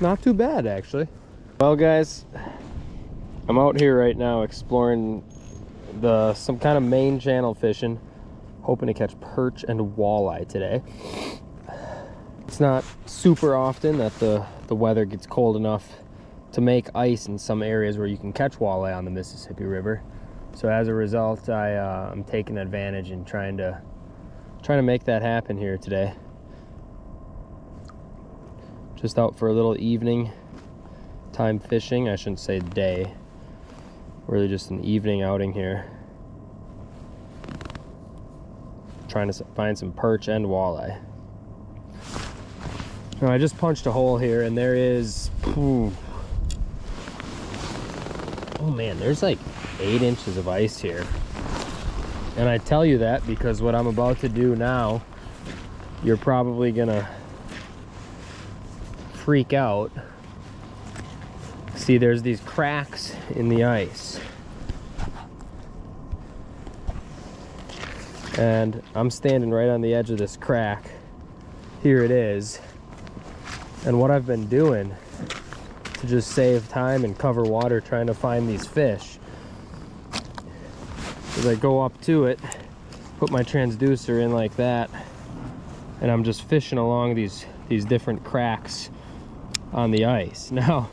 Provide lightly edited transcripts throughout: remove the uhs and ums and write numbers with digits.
not too bad actually. Well guys, I'm out here right now exploring some kind of main channel fishing, hoping to catch perch and walleye today. It's not super often that the weather gets cold enough to make ice in some areas where you can catch walleye on the Mississippi River. So as a result, I'm taking advantage and trying to make that happen here today. Just out for a little evening time fishing. I shouldn't say day, really just an evening outing here, trying to find some perch and walleye. Now, I just punched a hole here and there is, oh man, there's like 8 inches of ice here. And I tell you that because what I'm about to do now, you're probably gonna freak out. See, there's these cracks in the ice. And I'm standing right on the edge of this crack. Here it is. And what I've been doing to just save time and cover water trying to find these fish is I go up to it, put my transducer in like that, and I'm just fishing along these different cracks on the ice. Now,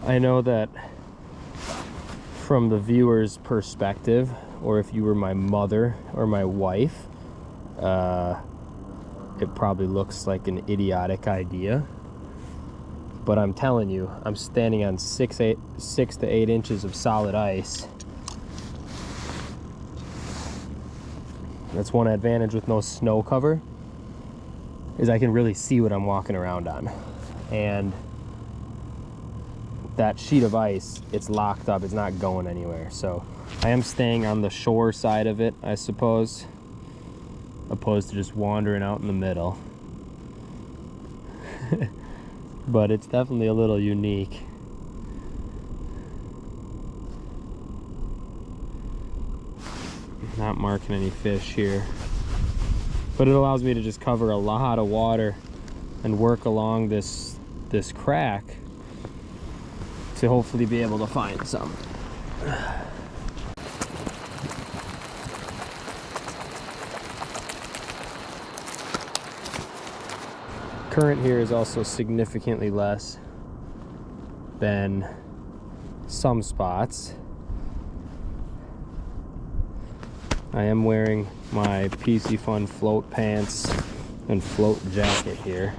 I know that from the viewer's perspective, or if you were my mother or my wife, it probably looks like an idiotic idea, but I'm telling you, I'm standing on 6 to 8 inches of solid ice. That's one advantage with no snow cover, is I can really see what I'm walking around on. And that sheet of ice, it's locked up, it's not going anywhere. So I am staying on the shore side of it, I suppose, opposed to just wandering out in the middle. But it's definitely a little unique. Not marking any fish here, but it allows me to just cover a lot of water and work along this crack to hopefully be able to find some. Current here is also significantly less than some spots. I am wearing my PC Fun float pants and float jacket here.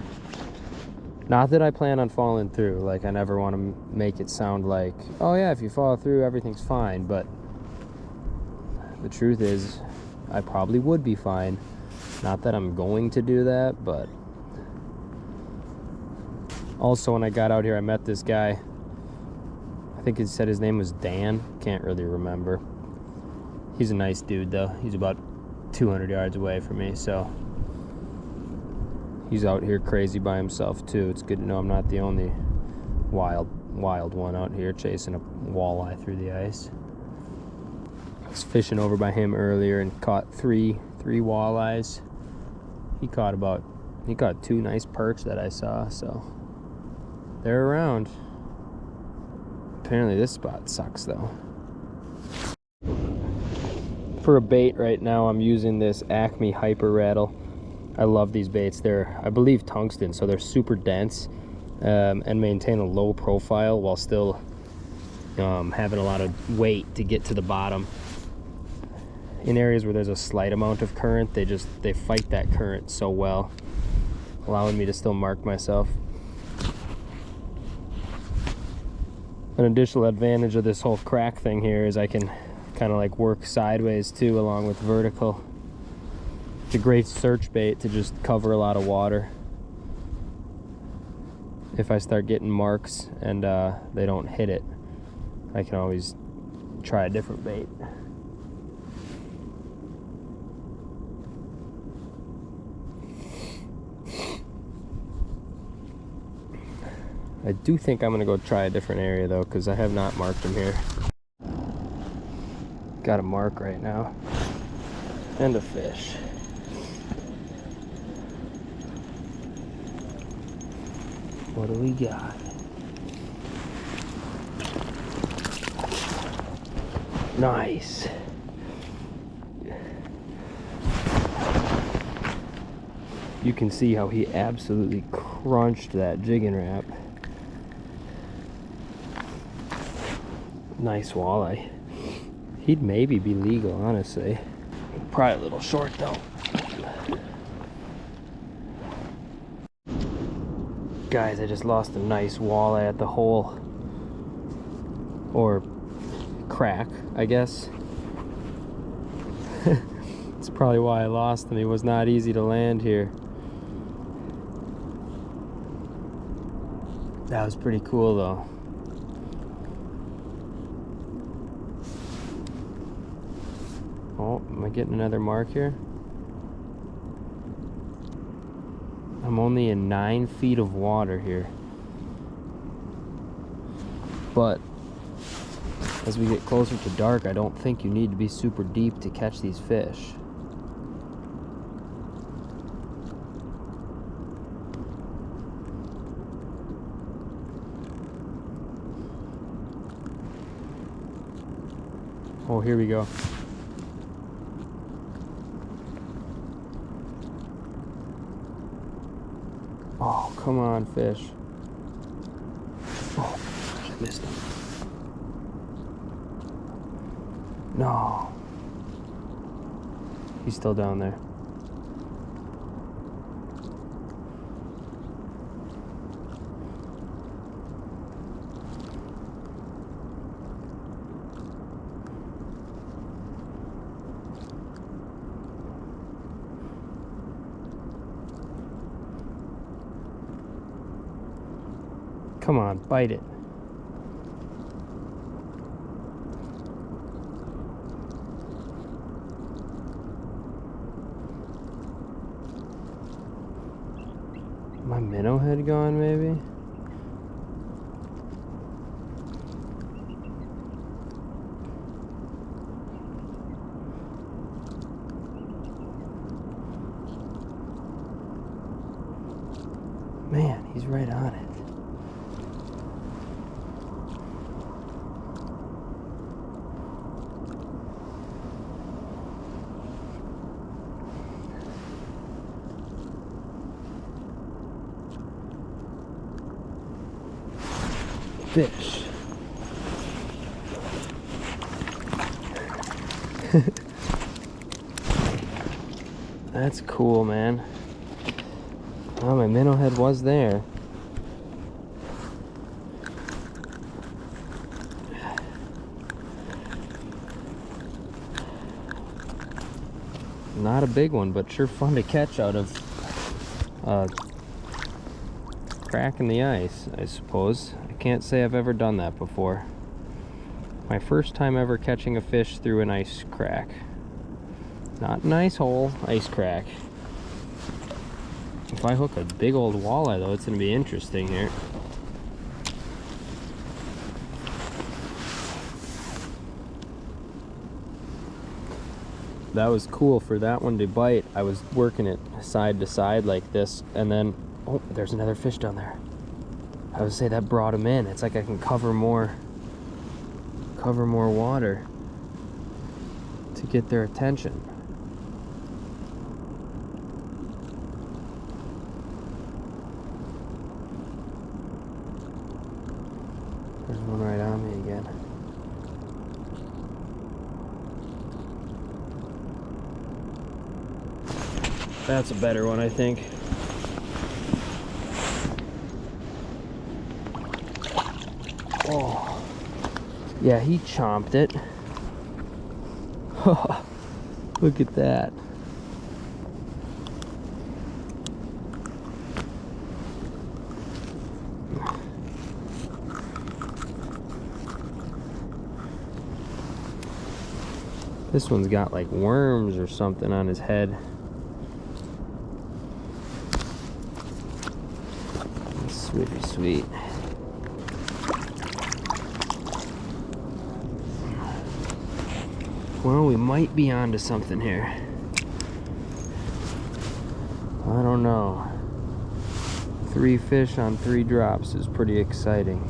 Not that I plan on falling through, like I never want to make it sound like, oh yeah, if you fall through everything's fine, but the truth is I probably would be fine. Not that I'm going to do that, but also when I got out here I met this guy. I think he said his name was Dan, can't really remember. He's a nice dude though. He's about 200 yards away from me, so he's out here crazy by himself too. It's good to know I'm not the only wild one out here chasing a walleye through the ice. I was fishing over by him earlier and caught three walleyes. He caught 2 nice perch that I saw, so they're around. Apparently this spot sucks though. For a bait right now, I'm using this Acme Hyper Rattle. I love these baits. They're, I believe, tungsten, so they're super dense and maintain a low profile while still having a lot of weight to get to the bottom. In areas where there's a slight amount of current, they fight that current so well, allowing me to still mark myself. An additional advantage of this whole crack thing here is I can kind of like work sideways too along with vertical. It's a great search bait to just cover a lot of water. If I start getting marks and they don't hit it, I can always try a different bait. I do think I'm gonna go try a different area though, because I have not marked them here. Got a mark right now and a fish. What do we got? Nice. You can see how he absolutely crunched that jigging Wrap. Nice walleye. He'd maybe be legal, honestly. Probably a little short though. Guys, I just lost a nice walleye at the hole. Or crack, I guess. That's probably why I lost him. He was not easy to land here. That was pretty cool though. Oh, am I getting another mark here? I'm only in 9 feet of water here. But as we get closer to dark, I don't think you need to be super deep to catch these fish. Oh, here we go. Oh, come on, fish. Oh, gosh, I missed him. No. He's still down there. Come on, bite it. My minnow head gone, maybe? Man, he's right on it. Fish. That's cool, man. Oh, my minnow head was there. Not a big one, but sure fun to catch out of crack in the ice, I suppose. I can't say I've ever done that before. My first time ever catching a fish through an ice crack. Not an ice hole, ice crack. If I hook a big old walleye though, it's gonna be interesting here. That was cool for that one to bite. I was working it side to side like this, and then, oh, there's another fish down there. I would say that brought him in. It's like I can cover more water to get their attention. There's one right on me again. That's a better one, I think. Oh, yeah, he chomped it. Look at that. This one's got like worms or something on his head. Sweet, sweet. Well, we might be onto something here. I don't know. 3 fish on 3 drops is pretty exciting.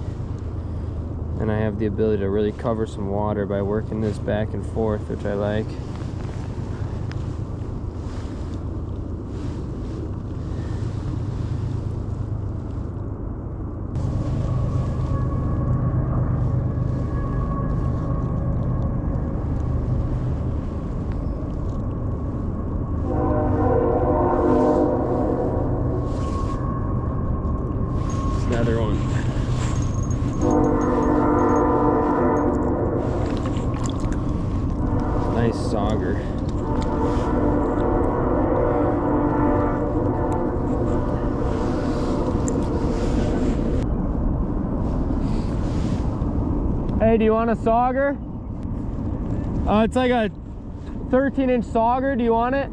And I have the ability to really cover some water by working this back and forth, which I like. Another one. Nice sauger. Hey, do you want a sauger? It's like a 13-inch sauger. Do you want it?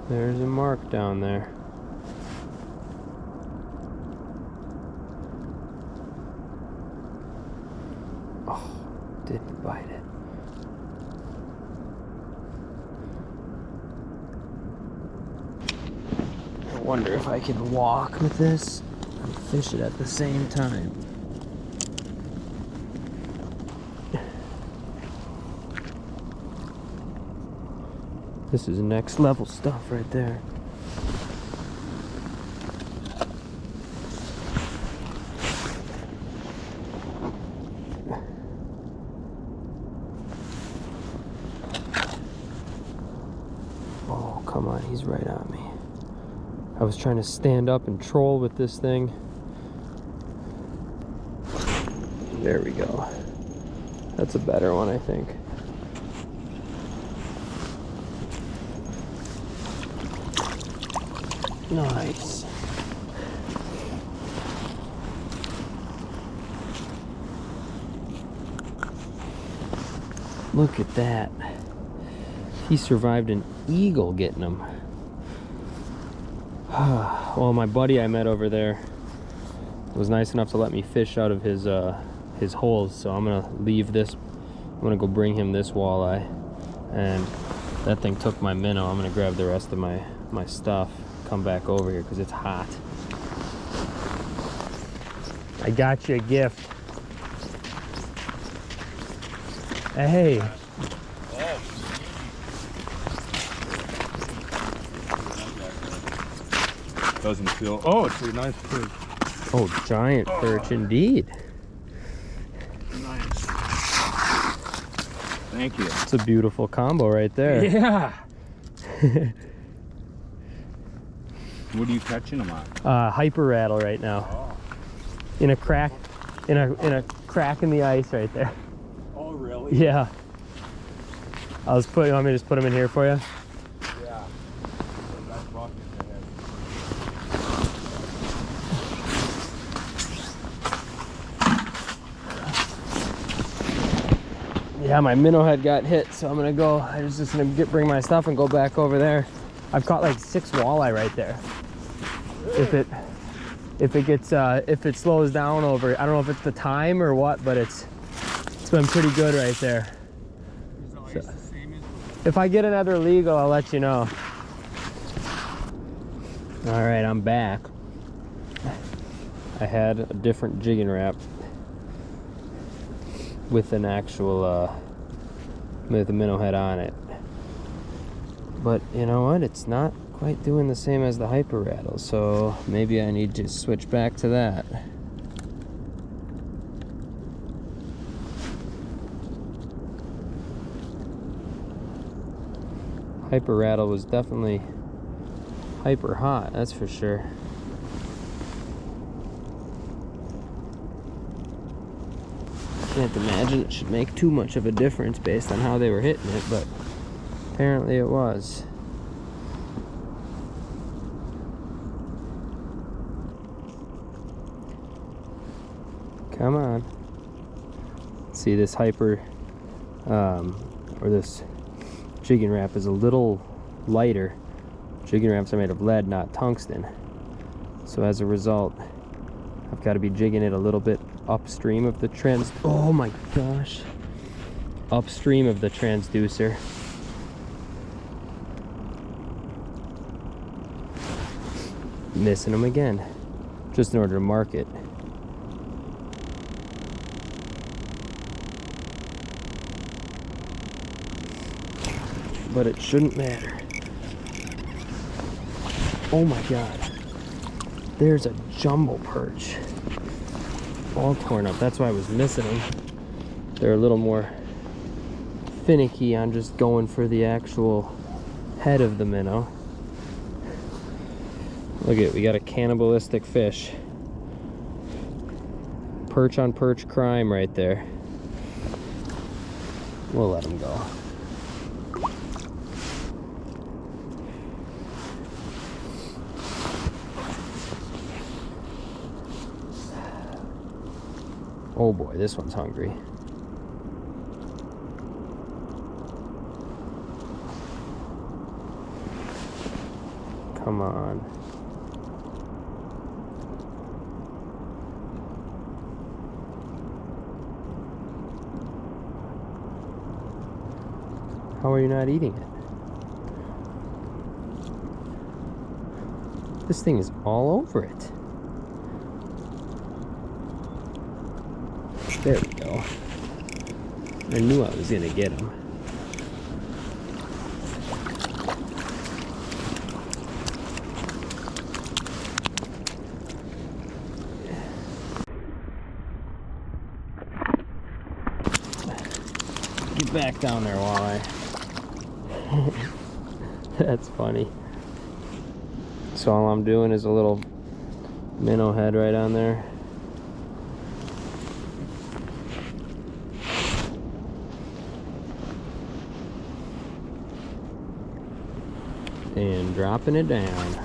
There's a mark down there. Oh, didn't bite it. I wonder if I can walk with this and fish it at the same time. This is next level stuff right there. Oh, come on, he's right on me. I was trying to stand up and troll with this thing. There we go. That's a better one, I think. Nice. Look at that. He survived an eagle getting him. Well, my buddy I met over there was nice enough to let me fish out of his holes, so I'm gonna leave this. I'm gonna go bring him this walleye, and that thing took my minnow. I'm gonna grab the rest of my stuff, come back over here because it's hot. I got you a gift. Hey. Doesn't feel. Oh, it's a nice perch. Oh, giant perch indeed. Nice. Thank you. It's a beautiful combo right there. Yeah. What are you catching them on? Hyper rattle right now. Oh. In a crack, in a crack in the ice right there. Oh, really? Yeah. You want me to just put them in here for you? Yeah. That bucket Yeah, my minnow head got hit, so I'm gonna go. I was just gonna bring my stuff and go back over there. I've caught like 6 walleye right there. Really? If it slows down over, I don't know if it's the time or what, but it's been pretty good right there. So, if I get another legal, I'll let you know. All right, I'm back. I had a different jigging wrap with an actual with a minnow head on it, but you know what, it's not quite doing the same as the hyper rattle, so maybe I need to switch back to that. Hyper rattle was definitely hyper hot, that's for sure. Can't imagine it should make too much of a difference based on how they were hitting it, but apparently it was. Come on. See, this hyper or this jigging wrap is a little lighter. Jigging wraps are made of lead, not tungsten, so as a result I I've got to be jigging it a little bit upstream of the oh my gosh, upstream of the transducer. Missing them again, just in order to mark it. But it shouldn't matter. Oh my god, there's a jumbo perch, all torn up. That's why I was missing them. They're a little more finicky on just going for the actual head of the minnow. Look at it, we got a cannibalistic fish. Perch on perch crime right there. We'll let him go. Oh boy, this one's hungry. Come on. How are you not eating it? This thing is all over it. There we go. I knew I was gonna get him. Get back down there, Walleye. That's funny. So all I'm doing is a little minnow head right on there. And dropping it down.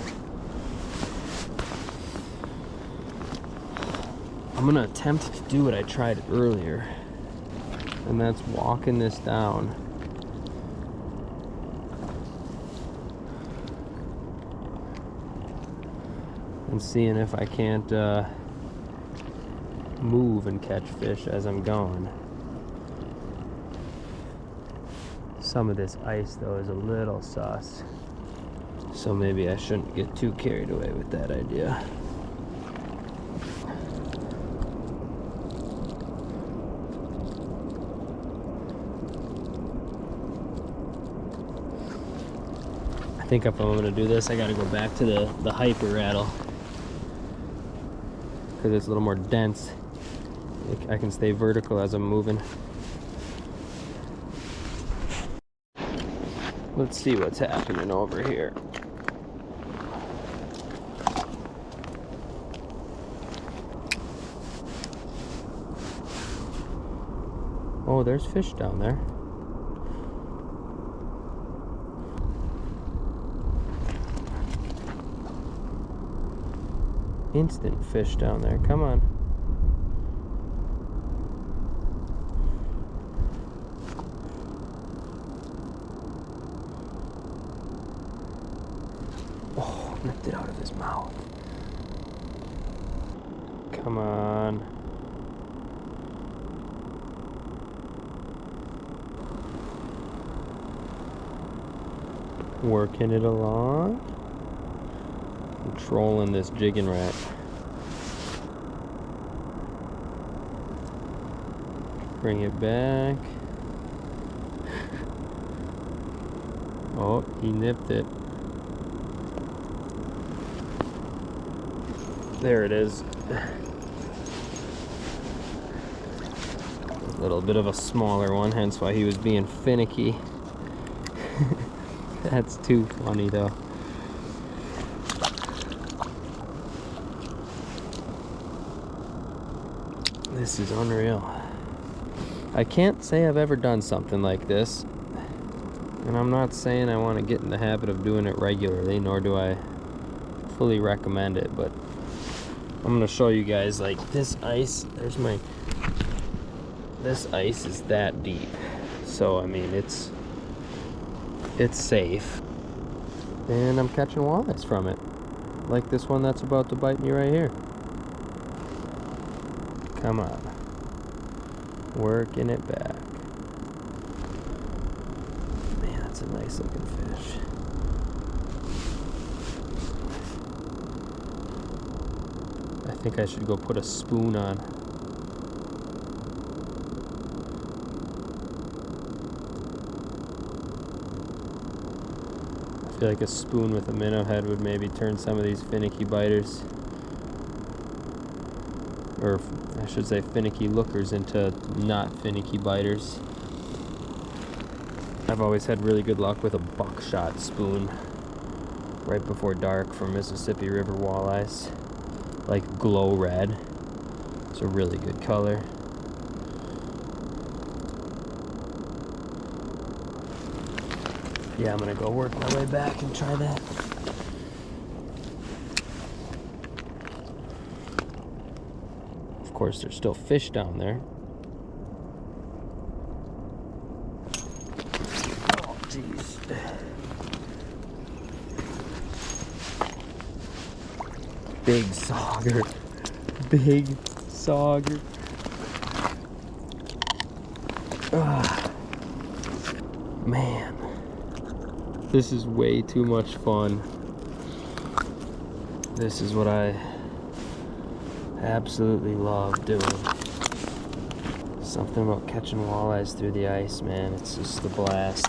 I'm gonna attempt to do what I tried earlier, and that's walking this down. And seeing if I can't move and catch fish as I'm going. Some of this ice though is a little sus, so maybe I shouldn't get too carried away with that idea. I think if I'm going to do this, I got to go back to the hyper rattle, because it's a little more dense. I can stay vertical as I'm moving. Let's see what's happening over here. Oh, there's fish down there. Instant fish down there. Come on. Oh, ripped it out of his mouth. Come on. Working it along. Controlling this jigging rat. Bring it back. Oh, he nipped it. There it is. A little bit of a smaller one, hence why he was being finicky. That's too funny though. This is unreal. I can't say I've ever done something like this, and I'm not saying I want to get in the habit of doing it regularly, nor do I fully recommend it, but I'm going to show you guys, like, this ice, this ice is that deep, so I mean it's safe, and I'm catching walleyes from it, like this one that's about to bite me right here. Come on. Working it back. Man, that's a nice looking fish. I think I should go put a spoon on. I feel like a spoon with a minnow head would maybe turn some of these finicky biters, or I should say finicky lookers, into not finicky biters. I've always had really good luck with a buckshot spoon right before dark from Mississippi River walleyes, like glow red. It's a really good color. Yeah, I'm gonna go work my way back and try that. Of course, there's still fish down there. Oh, jeez. Big sauger. Big sauger. Ah, man. This is way too much fun. This is what I absolutely love doing. Something about catching walleyes through the ice, man. It's just a blast.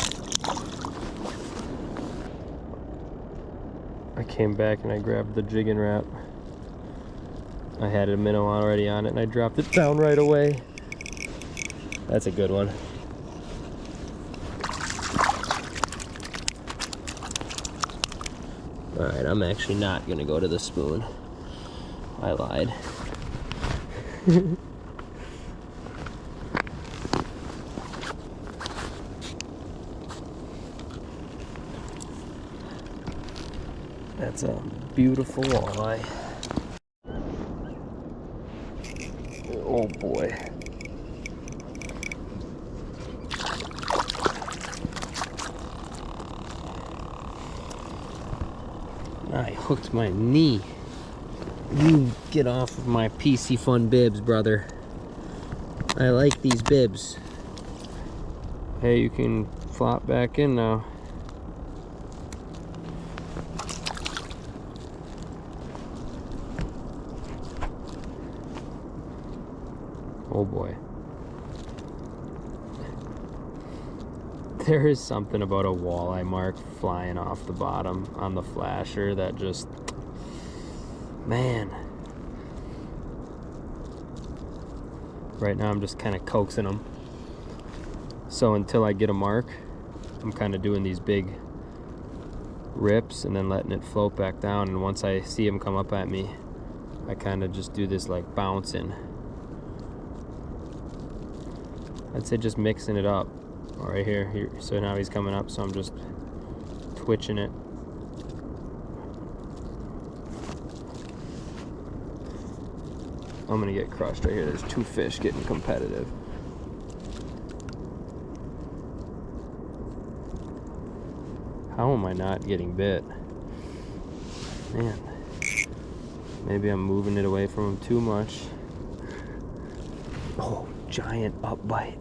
I came back and I grabbed the jigging wrap. I had a minnow already on it and I dropped it down right away. That's a good one. Alright, I'm actually not gonna go to the spoon. I lied. That's a beautiful walleye. Oh boy. I hooked my knee. You get off of my PC Fun bibs, brother. I like these bibs. Hey, you can flop back in now. Oh boy. There is something about a walleye mark flying off the bottom on the flasher that just, man. Right now I'm just kind of coaxing them. So until I get a mark, I'm kind of doing these big rips and then letting it float back down. And once I see them come up at me, I kind of just do this like bouncing. I'd say just mixing it up. Right here, so now he's coming up, so I'm just twitching it. I'm gonna get crushed right here. There's two fish getting competitive. How am I not getting bit? Man, maybe I'm moving it away from him too much. Oh, giant up bite.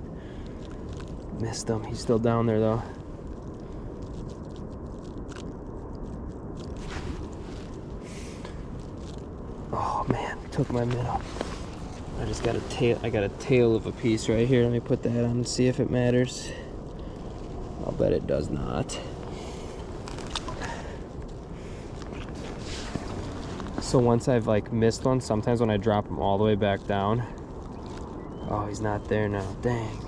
Missed him. He's still down there though. Oh man, took my minnow. I just got a tail. I got a tail of a piece right here. Let me put that on and see if it matters. I'll bet it does not. So once I've like missed one, sometimes when I drop him all the way back down. Oh, he's not there now. Dang.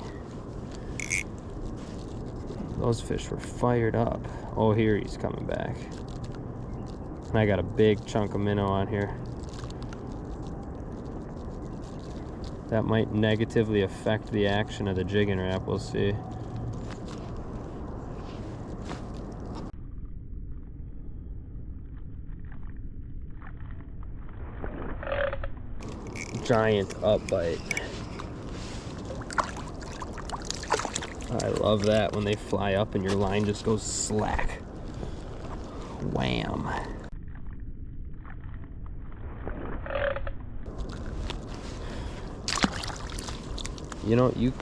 Those fish were fired up. Oh, here he's coming back. And I got a big chunk of minnow on here. That might negatively affect the action of the jigging wrap. We'll see. Giant up bite. I love that when they fly up and your line just goes slack. Wham. you know, you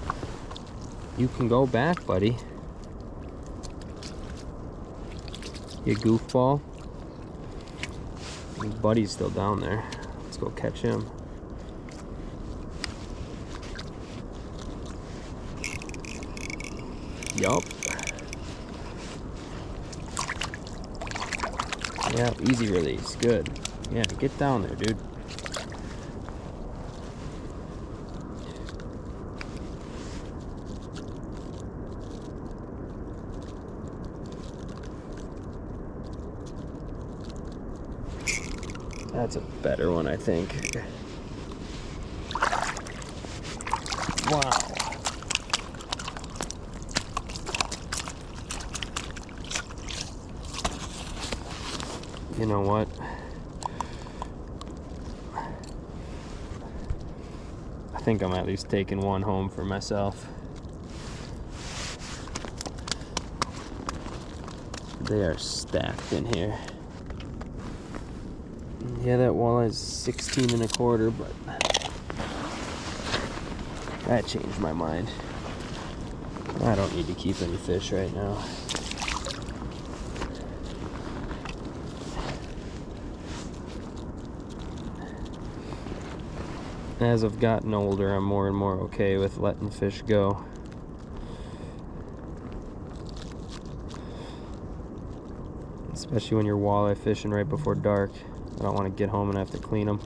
can go back, buddy. You goofball. His buddy's still down there. Let's go catch him. Yup. Yeah, easy release. Good. Yeah, get down there, dude. That's a better one, I think. Wow. You know what? I think I'm at least taking one home for myself. They are stacked in here. Yeah, that walleye is 16 1/4, but that changed my mind. I don't need to keep any fish right now. As I've gotten older, I'm more and more okay with letting fish go. Especially when you're walleye fishing right before dark. I don't want to get home and have to clean them.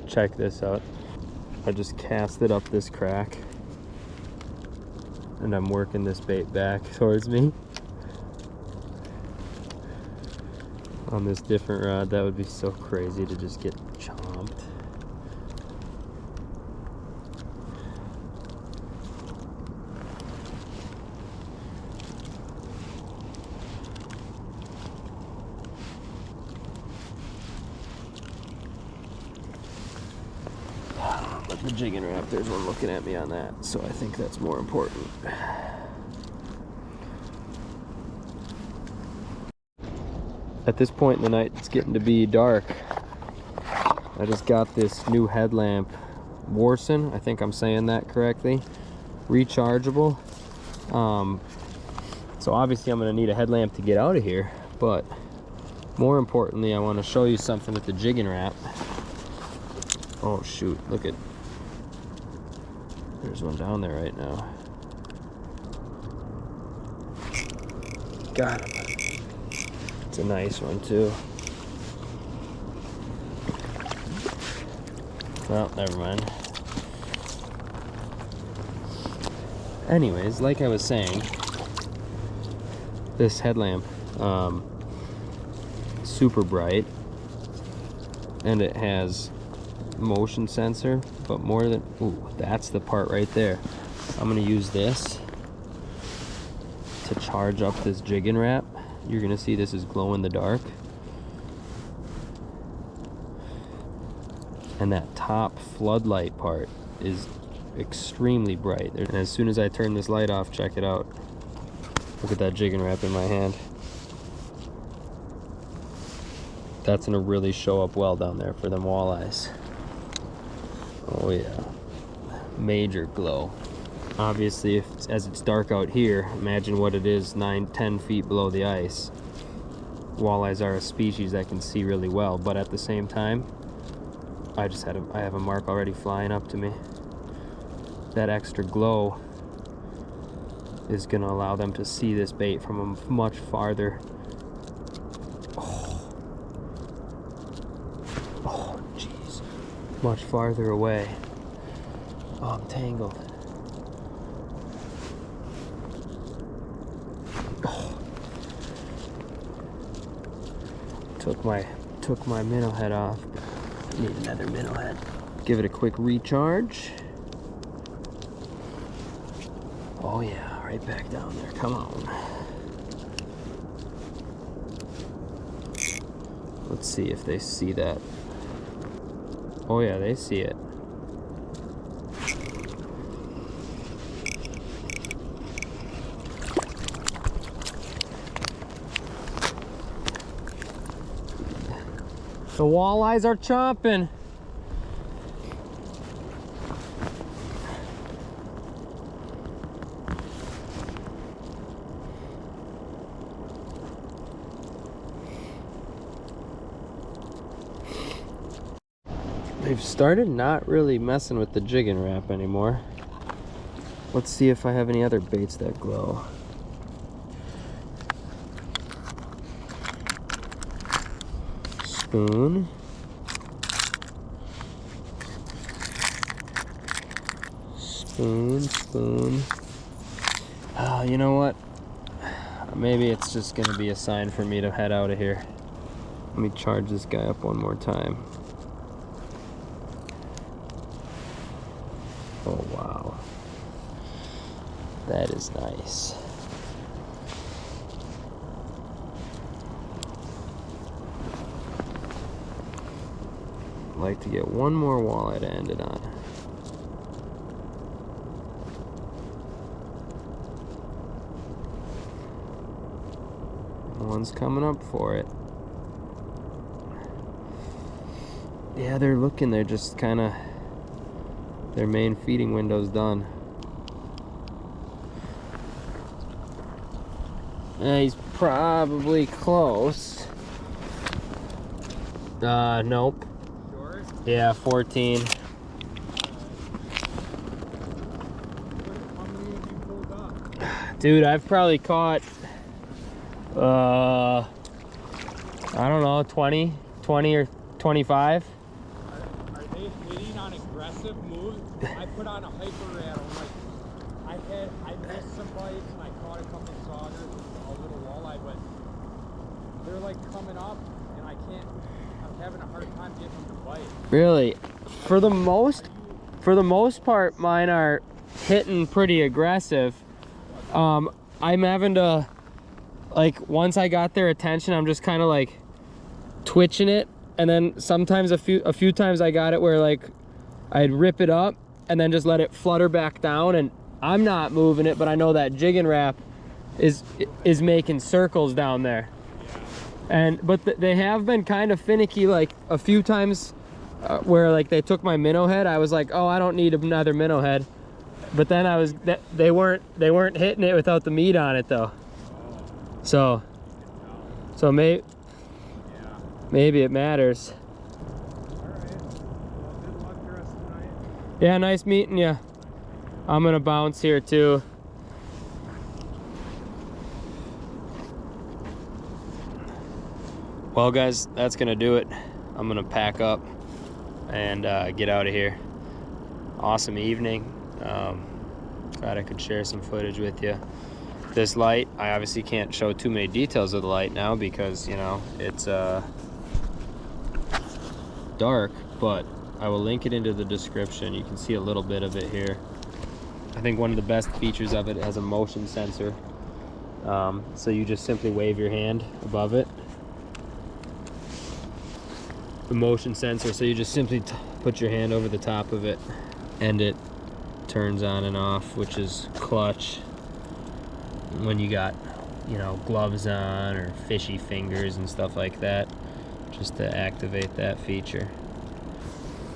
Check this out. I just cast it up this crack and I'm working this bait back towards me. On this different rod, that would be so crazy to just get chomped. But the jigging wrap, there's one looking at me on that, so I think that's more important. At this point in the night, it's getting to be dark. I just got this new headlamp, WARSUN, I think I'm saying that correctly, rechargeable. So obviously I'm gonna need a headlamp to get out of here, but more importantly, I want to show you something with the jigging wrap. Oh shoot, look at, there's one down there right now. Got him. It's a nice one too. Well, never mind. Anyways, like I was saying, this headlamp, super bright, and it has motion sensor, but more than, ooh, that's the part right there. I'm gonna use this to charge up this jigging wrap. You're gonna see this is glow in the dark, and that top floodlight part is extremely bright. And as soon as I turn this light off, check it out. Look at that jigging wrap in my hand. That's gonna really show up well down there for them walleyes. Oh yeah, major glow. Obviously, as it's dark out here, imagine what it is 9-10 feet below the ice. Walleyes are a species that can see really well, but at the same time, I have a mark already flying up to me. That extra glow is going to allow them to see this bait from a much farther. Oh jeez, much farther away. Oh, I'm tangled. Took my minnow head off. Need another minnow head. Give it a quick recharge. Oh yeah, right back down there. Come on. Let's see if they see that. Oh yeah, they see it. The walleyes are chomping. I've started not really messing with the jigging wrap anymore. Let's see if I have any other baits that glow. Spoon. Spoon. Oh, you know what? Maybe it's just gonna be a sign for me to head out of here. Let me charge this guy up one more time. Oh, wow. That is nice. I'd like to get one more walleye to end it on. One's coming up for it. Yeah, they're looking. They're just kind of, their main feeding window's done. He's probably close. Nope. Sure? Yeah, 14. How many have you pulled up? Dude, I've probably caught, I don't know, 20 or 25. Are they hitting on aggressive moves? I put on a hyper rattle. I missed some bites and I caught a couple saugers and a little walleye, but they're like coming up and I'm having a hard time getting them to bite. Really? For the most part, mine are hitting pretty aggressive. I'm having to, like, once I got their attention, I'm just kind of like twitching it, and then sometimes a few times I got it where like I'd rip it up and then just let it flutter back down, and I'm not moving it, but I know that jigging wrap is making circles down there. But they have been kind of finicky, like a few times where like they took my minnow head. I was like, oh, I don't need another minnow head, but then they weren't hitting it without the meat on it though. So maybe it matters. Alright. Well, good luck the rest of the night. Yeah, nice meeting you. I'm gonna bounce here too. Well guys, that's gonna do it. I'm gonna pack up and get out of here. Awesome evening. Glad I could share some footage with you. This light, I obviously can't show too many details of the light now because, you know, it's dark, but I will link it into the description. You can see a little bit of it here. I think one of the best features of it has a motion sensor. So you just simply wave your hand above it. The motion sensor, so you just simply put your hand over the top of it and it turns on and off, which is clutch when you got, you know, gloves on or fishy fingers and stuff like that, just to activate that feature.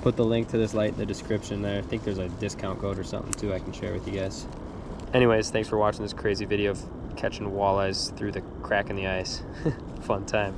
Put the link to this light in the description there. I think there's a discount code or something too I can share with you guys. Anyways, thanks for watching this crazy video of catching walleyes through the crack in the ice. Fun time.